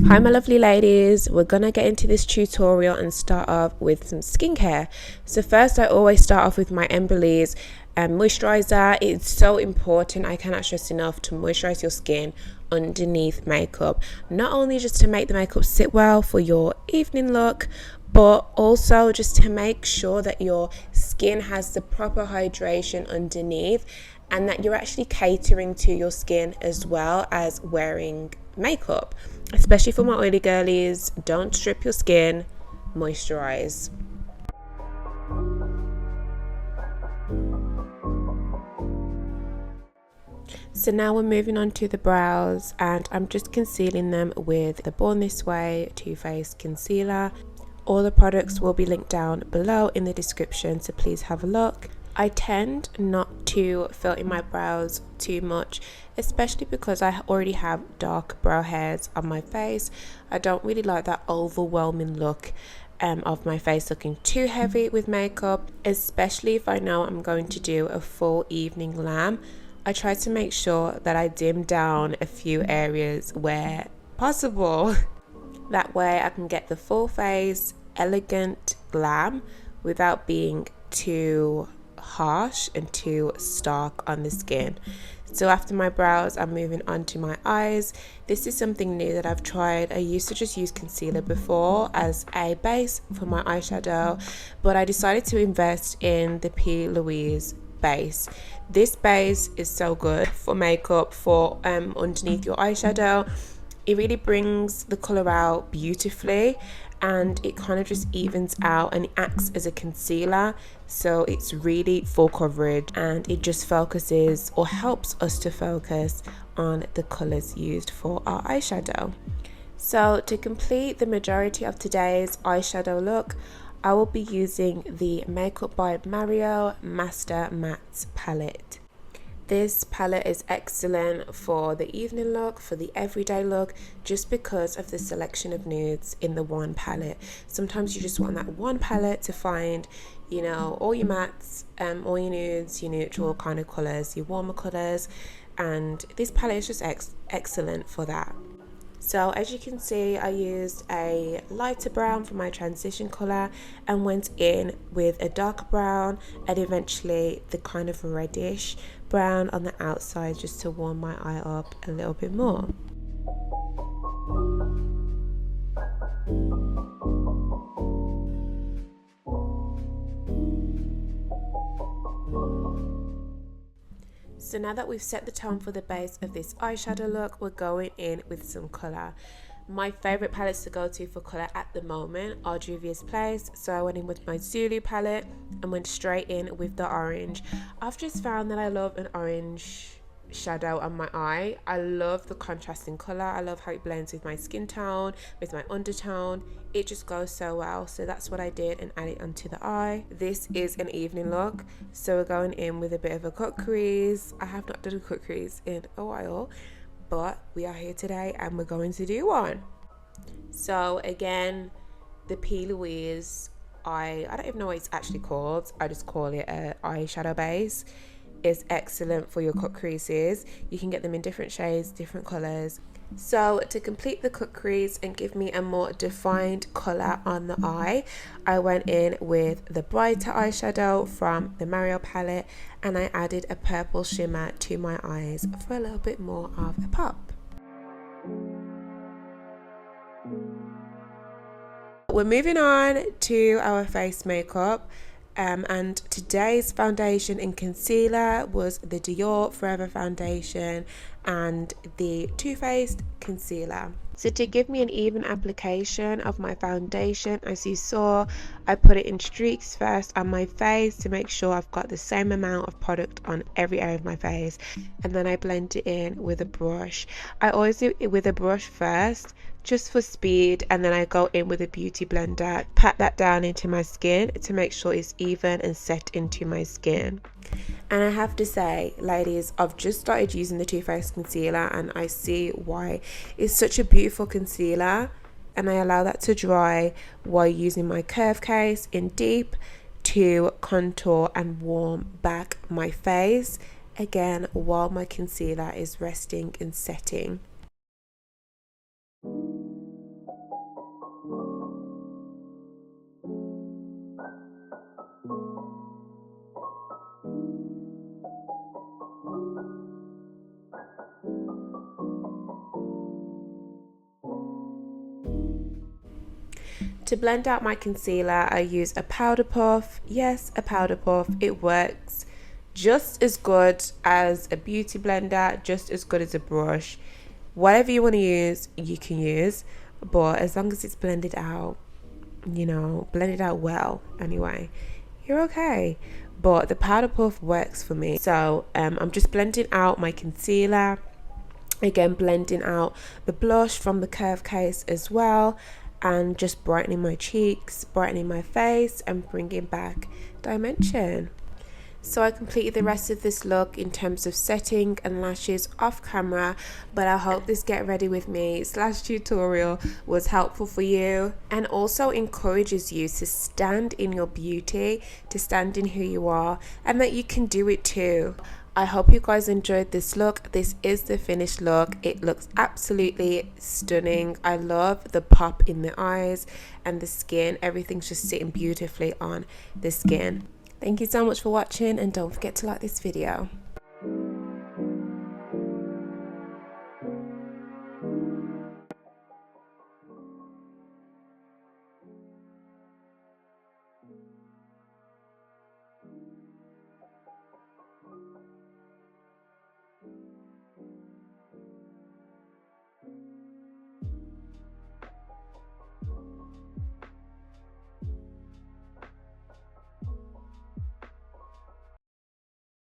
Hi my lovely ladies, we're gonna get into this tutorial and start off with some skincare. So first I always start off with my Embryolisse moisturizer. It's so important, I cannot stress enough, to moisturize your skin underneath makeup, not only just to make the makeup sit well for your evening look, but also just to make sure that your skin has the proper hydration underneath and that you're actually catering to your skin as well as wearing makeup. Especially for my oily girlies, don't strip your skin, moisturize. So now we're moving on to the brows, and I'm just concealing them with the Born This Way Too Faced concealer. All the products will be linked down below in the description, so please have a look. I tend not to fill in my brows too much, especially because I already have dark brow hairs on my face. I don't really like that overwhelming look of my face looking too heavy with makeup, especially if I know I'm going to do a full evening glam. I try to make sure that I dim down a few areas where possible. That way I can get the full face, elegant glam without being too harsh and too stark on the skin. So after my brows, I'm moving on to my eyes. This is something new that I've tried. I used to just use concealer before as a base for my eyeshadow, but I decided to invest in the P. Louise base. This base is so good for makeup, for underneath your eyeshadow. It really brings the colour out beautifully, and it kind of just evens out, and it acts as a concealer, so it's really full coverage, and it just focuses or helps us to focus on the colours used for our eyeshadow. So to complete the majority of today's eyeshadow look, I will be using the Makeup by Mario Master Mattes palette. This palette is excellent for the evening look, for the everyday look, just because of the selection of nudes in the one palette. Sometimes you just want that one palette to find, you know, all your mattes, all your nudes, your neutral kind of colours, your warmer colours, and this palette is just excellent for that. So as you can see, I used a lighter brown for my transition colour and went in with a darker brown and eventually the kind of reddish brown on the outside, just to warm my eye up a little bit more. So now that we've set the tone for the base of this eyeshadow look, we're going in with some colour. My favourite palettes to go to for colour at the moment are Juvia's Place, so I went in with my Zulu palette and went straight in with the orange. I've just found that I love an orange shadow on my eye. I love the contrasting colour, I love how it blends with my skin tone, with my undertone. It just goes so well, so that's what I did and added onto the eye. This is an evening look, so we're going in with a bit of a cut crease. I have not done a cut crease in a while, but we are here today and we're going to do one. So again, the P. Louise, I don't even know what it's actually called, I just call it an eyeshadow base. Is excellent for your cut creases. You can get them in different shades, different colors. So to complete the cut crease and give me a more defined color on the eye, I went in with the brighter eyeshadow from the Mario palette and I added a purple shimmer to my eyes for a little bit more of a pop. We're moving on to our face makeup. And today's foundation and concealer was the Dior Forever foundation and the Toofaced concealer. So to give me an even application of my foundation, as you saw, I put it in streaks first on my face to make sure I've got the same amount of product on every area of my face, and then I blend it in with a brush. I always do it with a brush first, just for speed, and then I go in with a beauty blender, pat that down into my skin to make sure it's even and set into my skin. And I have to say, ladies, I've just started using the Too Faced concealer and I see why. It's such a beautiful concealer, and I allow that to dry while using my curve case in deep to contour and warm back my face, again while my concealer is resting and setting. To blend out my concealer, I use a powder puff. Yes, a powder puff. It works just as good as a beauty blender, just as good as a brush. Whatever you want to use, you can use, but as long as it's blended out, you know, blended out well anyway, you're okay. But the powder puff works for me. So I'm just blending out my concealer, again blending out the blush from the curve case as well, and just brightening my cheeks, brightening my face, and bringing back dimension. So I completed the rest of this look in terms of setting and lashes off camera, but I hope this get ready with me / tutorial was helpful for you and also encourages you to stand in your beauty, to stand in who you are, and that you can do it too. I hope you guys enjoyed this look. This is the finished look. It looks absolutely stunning. I love the pop in the eyes and the skin. Everything's just sitting beautifully on the skin. Thank you so much for watching, and don't forget to like this video.